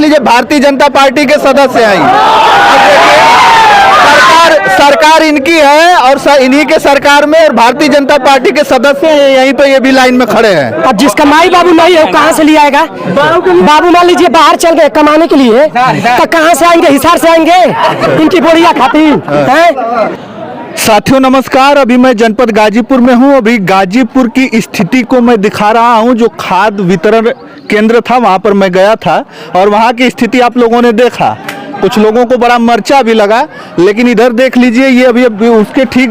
लीजिए भारतीय जनता पार्टी के सदस्य हैं। सरकार इनकी है और इन्हीं के सरकार में और भारतीय जनता पार्टी के सदस्य हैं, यहीं पे ये भी लाइन में खड़े हैं। अब जिसका माई बाबू नहीं है वो कहाँ से ले आएगा? बाबू मान लीजिए बाहर चल गए कमाने के लिए, तो कहाँ से आएंगे? हिसार से आएंगे इनकी बोरिया खाती हैं। साथियों नमस्कार, अभी मैं जनपद गाजीपुर में हूं। अभी गाजीपुर की स्थिति को मैं दिखा रहा हूं। जो खाद वितरण केंद्र था वहां पर मैं गया था और वहां की स्थिति आप लोगों ने देखा। कुछ लोगों को बड़ा मर्चा भी लगा, लेकिन इधर देख लीजिए, ये अभी उसके ठीक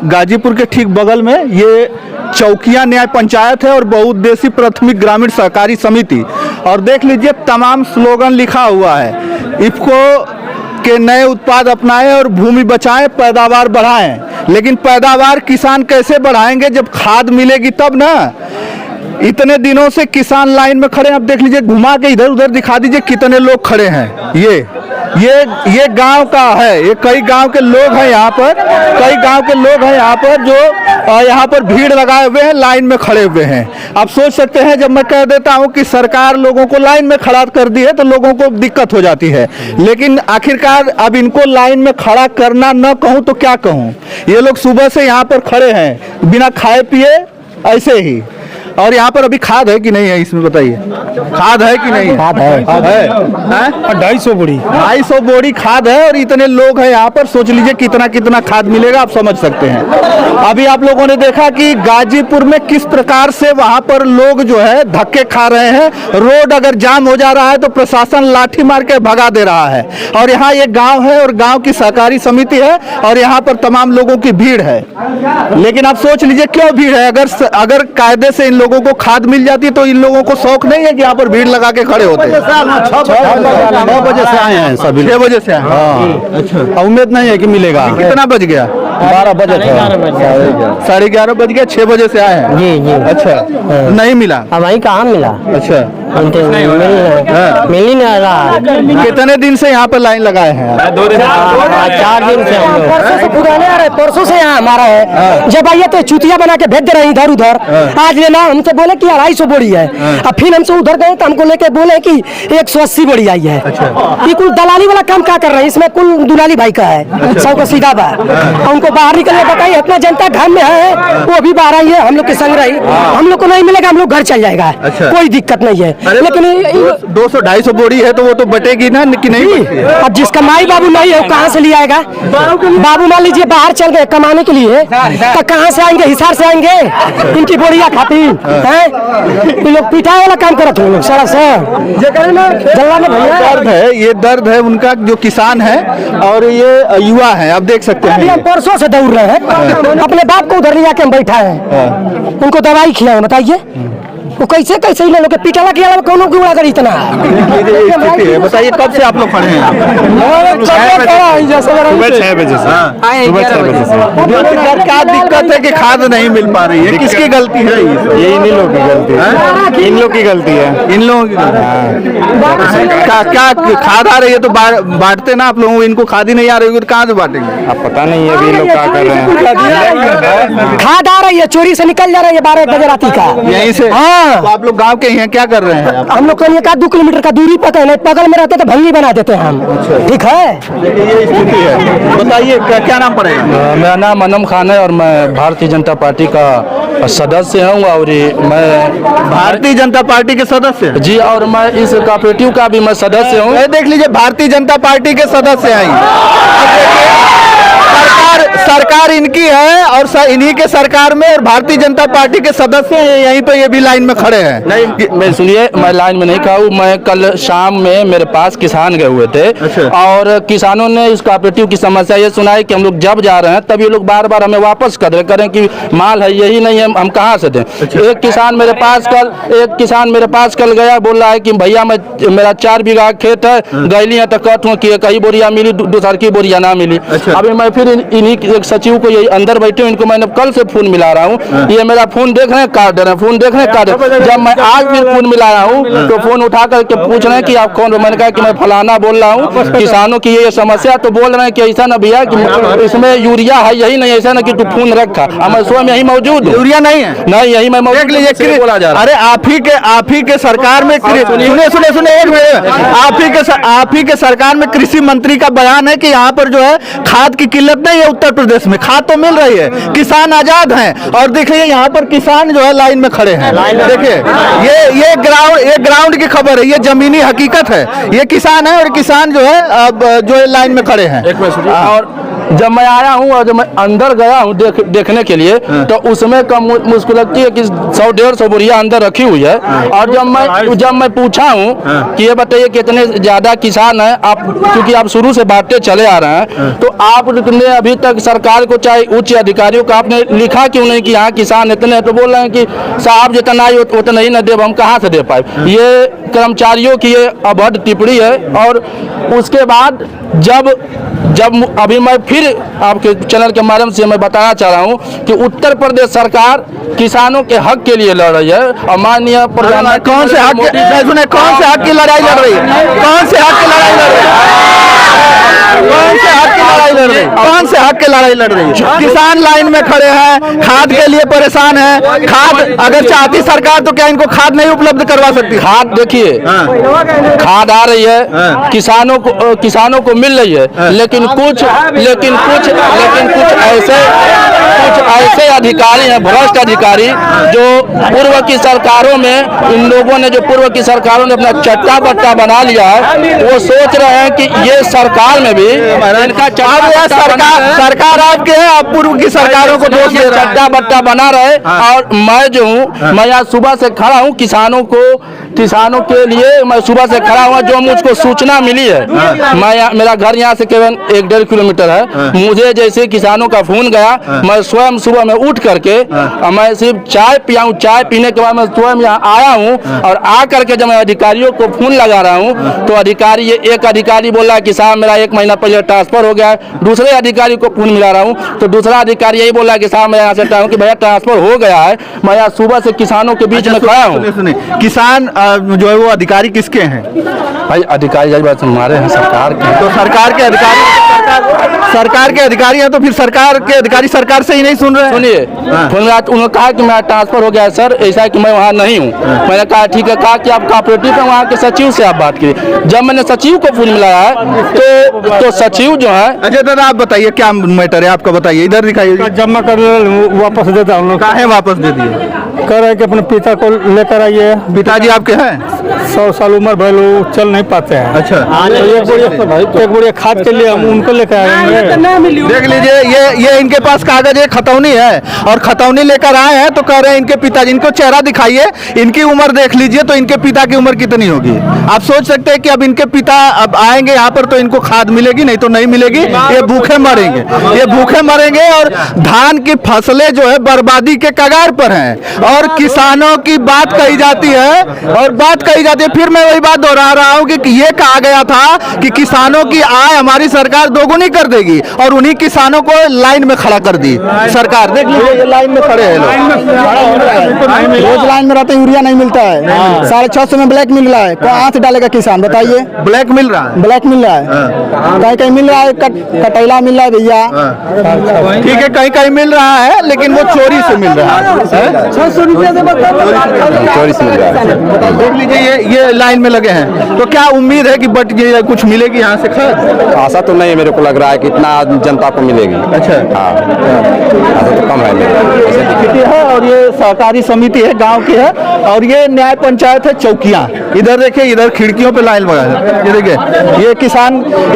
गाजीपुर के ठीक बगल में ये चौकिया न्याय पंचायत है और बहुउद्देशीय प्राथमिक ग्रामीण सहकारी समिति। और देख लीजिए तमाम स्लोगन लिखा हुआ है, इफको के नए उत्पाद अपनाएं और भूमि बचाएं, पैदावार बढ़ाएं। लेकिन पैदावार किसान कैसे बढ़ाएंगे जब खाद मिलेगी तब ना। इतने दिनों से किसान लाइन में खड़े हैं। अब देख लीजिए, घुमा के इधर उधर दिखा दीजिए कितने लोग खड़े हैं। ये गांव का है, ये कई गांव के लोग हैं यहाँ पर, कई गांव के लोग हैं यहाँ पर जो यहाँ पर भीड़ लगाए हुए हैं, लाइन में खड़े हुए हैं। आप सोच सकते हैं जब मैं कह देता हूँ कि सरकार लोगों को लाइन में खड़ा कर दी है तो लोगों को दिक्कत हो जाती है, लेकिन आखिरकार अब इनको लाइन में खड़ा करना न कहूँ तो क्या कहूँ। ये लोग सुबह से यहाँ पर खड़े हैं बिना खाए पिए ऐसे ही। और यहाँ पर अभी खाद है कि नहीं है, इसमें बताइए, खाद है कि नहीं? खाद है, 250 बोरी 250 बोरी खाद है और इतने लोग हैं यहाँ पर। सोच लीजिए कितना कितना खाद मिलेगा, आप समझ सकते हैं। अभी आप लोगों ने देखा कि गाजीपुर में किस प्रकार से वहाँ पर लोग जो है धक्के खा रहे हैं। रोड अगर जाम हो जा रहा है तो प्रशासन लाठी मार के भगा दे रहा है। और यहाँ ये गाँव है और गाँव की सहकारी समिति है और यहाँ पर तमाम लोगों की भीड़ है। लेकिन आप सोच लीजिए क्यों भीड़ है। अगर कायदे से इन लोगों को खाद मिल जाती तो इन लोगों को शौक नहीं है कि यहाँ पर भीड़ लगा के खड़े होते। 6 बजे से आए हैं सभी, 6 बजे से आए। हाँ, अच्छा, उम्मीद नहीं है कि मिलेगा। कितना बज गया? 12 बजे, 11:30 बज गया। 6 बजे से आए हैं। जी। अच्छा, नहीं मिला? वही कहाँ मिला? अच्छा, मिल ही नहीं रहा। कितने दिन से यहाँ पर लाइन लगाए हैं? 4 दिन से हम लोग पुराने आ रहे, परसों से यहाँ हमारा है। जब आइए तो चुतिया बना के भेज दे रहे हैं इधर उधर। आज लेना हमसे बोले कि 250 बोरी है, अब फिर हमसे उधर गए तो हमको लेके बोले कि 180 बोरी आई है। ये कुल दलाली वाला काम क्या कर रहे हैं? इसमें कुल दुलाली भाई का है, सबको सीधा बा। उनको बाहर निकलने बताइए, इतना जनता घर में है, वो भी बाहर आई है, हम लोग के संग रही। हम लोग को नहीं मिलेगा, हम लोग घर चल जाएगा, कोई दिक्कत नहीं है। लेकिन 200-250 बोरी है तो वो तो बटेगी ना कि नहीं? अब जिसका माई बाबू नहीं है वो कहाँ से ले आएगा? बाबू मान लीजिए बाहर चल गए कमाने के लिए, तो कहाँ से आएंगे? हिसार से आएंगे इनकी बोरिया खाती हैं। ये लोग पिटाई वाला काम करते हैं सड़क से। दर्द है, ये दर्द है उनका जो किसान है और ये युवा है। आप देख सकते हैं हम परसों से दौड़ रहे हैं, अपने बाप को उधर ले जाके हम बैठा है, उनको दवाई खिलाए। बताइए वो कैसे कैसे इन लोग के पिटाला किया कौन उड़ा कर इतना? बताइए कब से आप लोग खड़े हैं? सुबह 6 बजे से। क्या दिक्कत है कि खाद नहीं मिल पा रही है? किसकी गलती है? ये इन लोगों की गलती है, इन लोग की गलती है। इन लोगों की क्या खाद आ रही है तो बांटते ना आप लोगों। इनको खाद ही नहीं आ रही है तो कहाँ से बांटेंगे? अब पता नहीं है अभी लोग क्या कर रहे हैं। खाद आ रही है, चोरी से निकल जा रही है 12 बजे रात का यहीं से। हाँ, तो आप लोग गांव के हैं, क्या कर रहे हैं? हम लोग कहीं 1-2 किलोमीटर का दूरी पता नहीं, बगल में रहते तो भंगी बना देते हैं हम। ठीक है, ये स्थिति है। बताइए क्या नाम पड़ेगा? मेरा नाम अनम खान है और मैं भारतीय जनता पार्टी का सदस्य हूँ। और मैं भारतीय जनता पार्टी के सदस्य जी, और मैं इस कोऑपरेटिव का भी मैं सदस्य हूँ। देख लीजिए भारतीय जनता पार्टी के सदस्य हैं। सरकार इनकी है और इन्हीं के सरकार में और भारतीय जनता पार्टी के सदस्य हैं, यहीं पे ये भी लाइन में खड़े हैं। नहीं, मैं सुनिए, मैं लाइन में नहीं खड़ा हूँ। मैं कल शाम में मेरे पास किसान गए हुए थे। अच्छा। और किसानों ने इस कोऑपरेटिव की समस्या ये सुनाई कि हम लोग जब जा रहे हैं तब ये लोग बार बार हमें वापस करें कि माल है यही नहीं है, हम कहाँ से दें। अच्छा। एक किसान मेरे पास कल गया, बोल रहा है कि भैया मेरा 4 बीघा खेत है, गैली है तो कट हूँ कि कहीं बोरिया मिली, दूसर की बोरिया ना मिली। अच्छा। अभी मैं फिर इन्हीं एक सचिव को यही अंदर बैठे इनको मैंने कल से फोन मिला रहा हूँ, ये मेरा फोन देख रहे हैं काट दे रहे हैं, फोन देख रहे हैं काट दे रहे हैं। जब मैं आज फिर फोन मिला रहा हूँ तो फोन उठा करके पूछ रहे हैं कि आप कौन। मैंने कहा कि मैं फलाना बोल रहा हूँ, किसानों की ये समस्या। तो बोल रहे हैं कि ऐसा ना भैया कि इसमें यूरिया है, यही नहीं ऐसा ना कि तू फोन रखा, मैं स्वयं यही मौजूद हूँ। यूरिया नहीं है, नहीं यही मैं देख लीजिए। बोला जा रहा है। अरे आप ही के सरकार में सुने एक मिनट, आप ही के सरकार में कृषि मंत्री का बयान है कि यहाँ पर जो है खाद की किल्लत नहीं है उत्तर प्रदेश में, खाद तो मिल रही है, किसान आजाद हैं। और देखिए यहाँ पर किसान जो है लाइन में खड़े हैं। देखिए ये ग्राउंड की खबर है, ये जमीनी हकीकत है। ये किसान है और किसान जो है अब जो है लाइन में खड़े हैं। और जब मैं आया हूँ और जब मैं अंदर गया हूँ देखने के लिए तो उसमें कम मुश्किल लगती है कि 100-150 बोरिया अंदर रखी हुई है। और जब मैं पूछा हूँ कि ये बताइए कितने ज़्यादा किसान हैं आप, क्योंकि आप शुरू से बांटते चले आ रहे हैं, तो आपने अभी तक सरकार को चाहे उच्च अधिकारियों को आपने लिखा क्यों नहीं कि यहाँ किसान इतने हैं? तो बोल रहे हैं कि साहब जितना ही उतना ही न दे, हम कहाँ से दे पाए। ये कर्मचारियों की ये अभद्र टिप्पणी है। और उसके बाद जब अभी मैं फिर आपके चैनल के माध्यम से मैं बताना चाह रहा हूं कि उत्तर प्रदेश सरकार किसानों के हक के लिए लड़ रही है। और माननीय प्रधानमंत्री कौन से हक की लड़ाई लड़ रही है? कौन से हक की लड़ाई लड़ रही है? कौन से हक की लड़ाई लड़ रही है? किसान लाइन में खड़े हैं, खाद के लिए परेशान है। खाद अगर चाहती सरकार तो क्या इनको खाद नहीं उपलब्ध करवा सकती? खाद देखिए, खाद आ रही है, किसानों को मिल रही है, लेकिन कुछ ऐसे अधिकारी हैं, भ्रष्ट अधिकारी, जो पूर्व की सरकारों में इन लोगों ने जो पूर्व की सरकारों ने अपना चट्टा बट्टा बना लिया है, वो सोच रहे हैं कि ये सरकार में भी इनका सरकार आपके है, आप पूर्व की सरकारों को दोष दे रहे हैं। चट्टा बट्टा बना रहे। और मैं जो हूँ, मैं आज सुबह से खड़ा हूँ किसानों के लिए मैं सुबह से खड़ा हुआ। जो मुझको सूचना मिली है, मेरा घर यहाँ से केवल 1-1.5 किलोमीटर है, मुझे जैसे किसानों का फोन गया, मैं स्वयं सुबह में उठ करके मैं सिर्फ चाय पियाऊँ, चाय पीने के बाद मैं स्वयं यहाँ आया हूँ। और आ करके जब मैं अधिकारियों को फोन लगा रहा हूँ तो एक अधिकारी बोला कि साहब मेरा 1 महीना पहले ट्रांसफर हो गया है। दूसरे अधिकारी को फोन मिला रहा हूँ तो दूसरा अधिकारी यही बोला कि साहब मैं यहाँ से कि भैया ट्रांसफर हो गया है। मैं यहाँ सुबह से किसानों के बीच में खड़ा हूँ। किसान जो है वो अधिकारी किसके हैं भाई? अधिकारी हमारे हैं, सरकार के। तो सरकार के अधिकारी हैं, तो फिर सरकार के अधिकारी सरकार से ही नहीं सुन रहे? सुनिए, उन्होंने कहा कि मेरा ट्रांसफर हो गया है सर, ऐसा है कि मैं वहाँ नहीं हूँ। मैंने कहा ठीक है, कहा कि आप कोऑपरेटिव में वहाँ के सचिव से आप बात कीजिए। जब मैंने सचिव को फोन मिलाया है तो सचिव जो है। अच्छा दादा आप बताइए क्या मैटर है आपका, बताइए, इधर दिखाइए। जमा कर वापस देता हूँ। काहे वापस दे दिए? कह रहे कि अपने पिता को लेकर आइए। पिताजी आपके हैं? 100 साल उम्र भाई, लोग चल नहीं पाते हैं। अच्छा, तो एक बोरिया खाद के लिए हम उनको लेकर आएंगे। देख लीजिए, ये इनके पास कागज है, खतौनी है, और खतौनी लेकर आए हैं। तो कह रहे हैं इनके पिताजी, इनको चेहरा दिखाइए, इनकी उम्र देख लीजिए, तो इनके पिता की उम्र कितनी होगी? आप सोच सकते हैं कि अब इनके पिता अब आएंगे यहाँ पर तो इनको खाद मिलेगी, नहीं तो नहीं मिलेगी। ये भूखे मरेंगे और धान की फसलें जो है बर्बादी के कगार पर हैं। और किसानों की बात कही जाती है, फिर मैं वही बात दोहरा रहा हूँ कि ये कहा गया था कि किसानों की आय हमारी सरकार दोगुनी कर देगी, और उन्हीं किसानों को लाइन में खड़ा कर दी सरकार। देख लीजिए, ये लाइन में खड़े हैं लोग, रोज लाइन में रहते, यूरिया नहीं मिलता है, 650 में ब्लैक मिल रहा है। कहाँ से डालेगा किसान बताइए? ब्लैक मिल रहा है, ब्लैक मिल रहा है, कहीं मिल रहा है, कटैला मिल रहा है भैया। ठीक है, कहीं मिल रहा है, लेकिन वो चोरी से मिल रहा है। 600 रुपये से चोरी से मिल रहा है। देख लीजिए, ये लाइन में लगे हैं। तो क्या उम्मीद है कि बट ये कुछ मिलेगी यहाँ से खाद? आशा तो नहीं है, मेरे को लग रहा है कि इतना जनता को मिलेगी। अच्छा, हाँ, आशा तो कम है मेरे। है। और ये सहकारी समिति है, गांव की है, और ये न्याय पंचायत है चौकियां। इधर देखिए, इधर खिड़कियों पे लाइन लगा है। ये देखिए, ये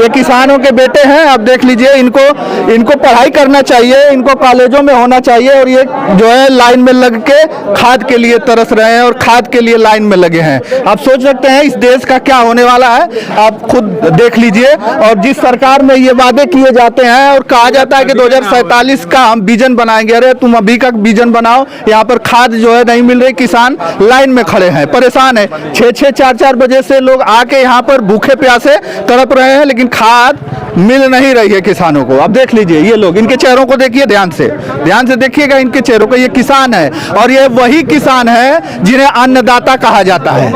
किसानों के बेटे हैं। अब देख लीजिए, इनको पढ़ाई करना चाहिए, इनको कॉलेजों में होना चाहिए, और ये जो है लाइन में लग के खाद के लिए तरस रहे हैं और खाद के लिए लाइन में लगे हैं। आप सोच सकते हैं इस देश का क्या होने वाला है, आप खुद देख लीजिए। और जिस सरकार में ये वादे किए जाते हैं और कहा जाता है कि 2047 का हम विजन बनाएंगे, अरे तुम अभी का विजन बनाओ। यहाँ पर खाद जो है नहीं मिल रही, किसान लाइन में खड़े हैं, परेशान है। 6-6, 4-4 बजे से लोग आके यहाँ पर भूखे प्यासे तड़प रहे हैं, लेकिन खाद मिल नहीं रही है किसानों को। अब देख लीजिए ये लोग, इनके चेहरों को देखिए ध्यान से देखिएगा इनके चेहरों को। ये किसान है और ये वही किसान है जिन्हें अन्नदाता कहा जाता है।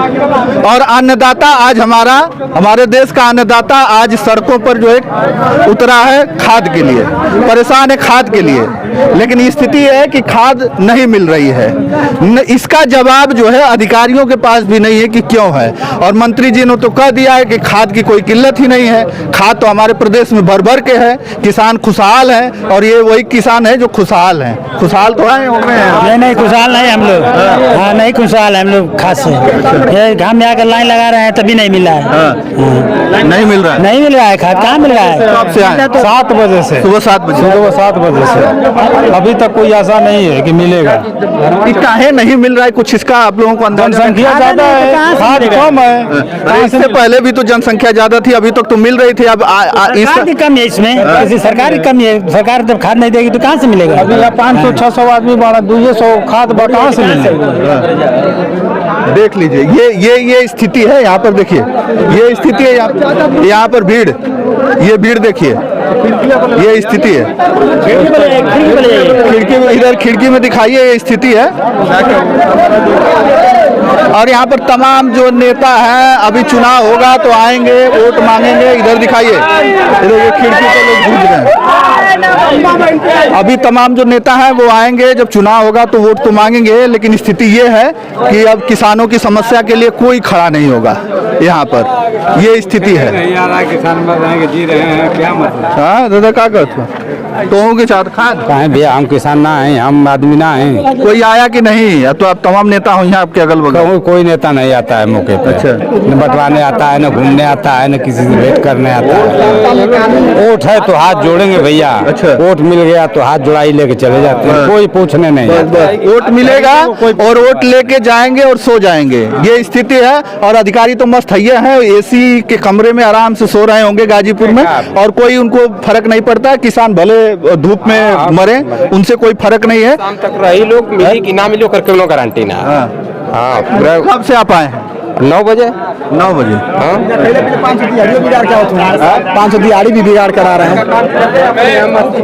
और अन्नदाता आज हमारे देश का अन्नदाता आज सड़कों पर जो है उतरा है खाद के लिए, परेशान है खाद के लिए। लेकिन स्थिति है कि खाद नहीं मिल रही है। इसका जवाब जो है अधिकारियों के पास भी नहीं है कि क्यों है। और मंत्री जी ने तो कह दिया है कि खाद की कोई किल्लत ही नहीं है, खाद तो हमारे प्रदेश में भर भर के है, किसान खुशहाल है। और ये वही किसान है जो खुशहाल है। खुशहाल तो है हो गए हैं? नहीं खुशहाल नहीं हम लोग। हाँ नहीं खुशहाल है हम लोग खास से। ये घाम में आकर लाइन लगा रहे हैं तभी नहीं मिला है। नहीं मिल रहा है, नहीं मिल रहा है खाद, कहाँ मिल रहा है? कब से आए? 7 बजे से, सुबह 7 बजे। सुबह 7 बजे से अभी तक कोई आशा नहीं है कि मिलेगा। काहे नहीं मिल रहा है कुछ इसका आप लोगों को अंदाजा? जनसंख्या ज्यादा है, खाद कम है। अरे इससे पहले भी तो जनसंख्या ज्यादा थी, अभी तक तो मिल रही थी। अब खाद की कमी है इसमें, ऐसी सरकार की कमी है। सरकार जब खाद नहीं देगी तो कहाँ से मिलेगा? अभी 500-600 आदमी बढ़ा, 200 खाद कहाँ से मिलेगा? देख लीजिए ये स्थिति है। यहाँ पर देखिए ये स्थिति है, यहाँ पर भीड़, ये भीड़ देखिए, ये स्थिति है। खिड़की में दिखाइए, ये स्थिति है। और यहाँ पर तमाम जो नेता हैं, अभी चुनाव होगा तो आएंगे, वोट मांगेंगे। इधर दिखाइए, इधर ये खिड़की पर लोग घूम रहे हैं। अभी तमाम जो नेता हैं वो आएंगे, जब चुनाव होगा तो वोट तो मांगेंगे। लेकिन स्थिति ये है कि अब किसानों की समस्या के लिए कोई खड़ा नहीं होगा यहाँ पर। ये स्थिति है। किसान मर रहे हैं, जी रहे हैं, क्या मतलब? हाँ दादा क्या करते हो? तो के साथ खाद कहें भैया हम किसान ना हैं, हम आदमी ना हैं। कोई आया कि नहीं? तो आप तमाम नेता हो यहाँ आपके अगल बगल? कोई नेता नहीं आता है मौके पे। अच्छा। न बंटवाने आता है, न घूमने आता है, न किसी से भेंट करने आता है। वोट है तो हाथ जोड़ेंगे भैया। अच्छा। वोट मिल गया तो हाथ जोड़ाई लेके चले जाते हैं, कोई पूछने नहीं आता। वोट मिलेगा और वोट लेके जाएंगे और सो जाएंगे, ये स्थिति है। और अधिकारी तो मस्त है, एसी के कमरे में आराम से सो रहे होंगे गाजीपुर में, और कोई उनको फर्क नहीं पड़ता है। किसान भले धूप में मरे, उनसे कोई फर्क नहीं है। शाम तक रही लोग, मिली कि ना मिली करके लोग गारंटी ना। हाँ कब से आप आए हैं? 9 बजे। 9 बजे। हाँ 500 दिहाड़ी भी बिगाड़ करा रहे हैं,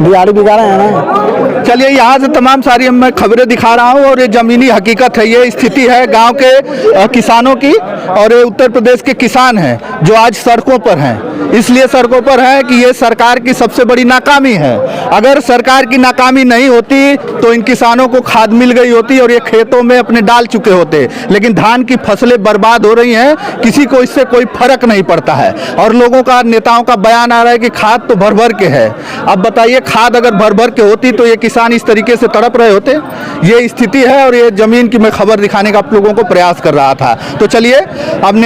दिहाड़ी बिगाड़ रहे हैं ना। चलिए यहाँ से तमाम सारी मैं खबरें दिखा रहा हूँ और ये जमीनी हकीकत है, ये स्थिति है गांव के किसानों की। और ये उत्तर प्रदेश के किसान हैं जो आज सड़कों पर हैं। इसलिए सड़कों पर है कि ये सरकार की सबसे बड़ी नाकामी है। अगर सरकार की नाकामी नहीं होती तो इन किसानों को खाद मिल गई होती और ये खेतों में अपने डाल चुके होते। लेकिन धान की फसलें बर्बाद हो रही हैं, किसी को इससे कोई फर्क नहीं पड़ता है। और लोगों का, नेताओं का बयान आ रहा है कि खाद तो भर भर के है। अब बताइए, खाद अगर भर भर के होती तो ये किसान इस तरीके से तड़प रहे होते? ये स्थिति है और ये जमीन की मैं खबर दिखाने का आप लोगों को प्रयास कर रहा था। तो चलिए, अब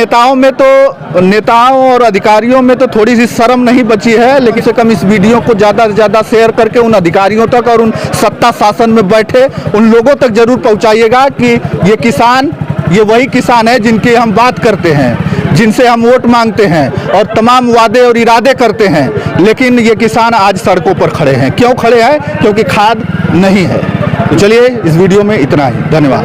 नेताओं और अधिकारियों में तो थोड़ी सी शर्म नहीं बची है, लेकिन से कम इस वीडियो को ज़्यादा से ज़्यादा शेयर करके उन अधिकारियों तक और उन सत्ता शासन में बैठे उन लोगों तक जरूर पहुंचाइएगा कि ये किसान, ये वही किसान है जिनकी हम बात करते हैं, जिनसे हम वोट मांगते हैं और तमाम वादे और इरादे करते हैं। लेकिन ये किसान आज सड़कों पर खड़े हैं। क्यों खड़े हैं? क्योंकि खाद नहीं है। तो चलिए, इस वीडियो में इतना ही। धन्यवाद।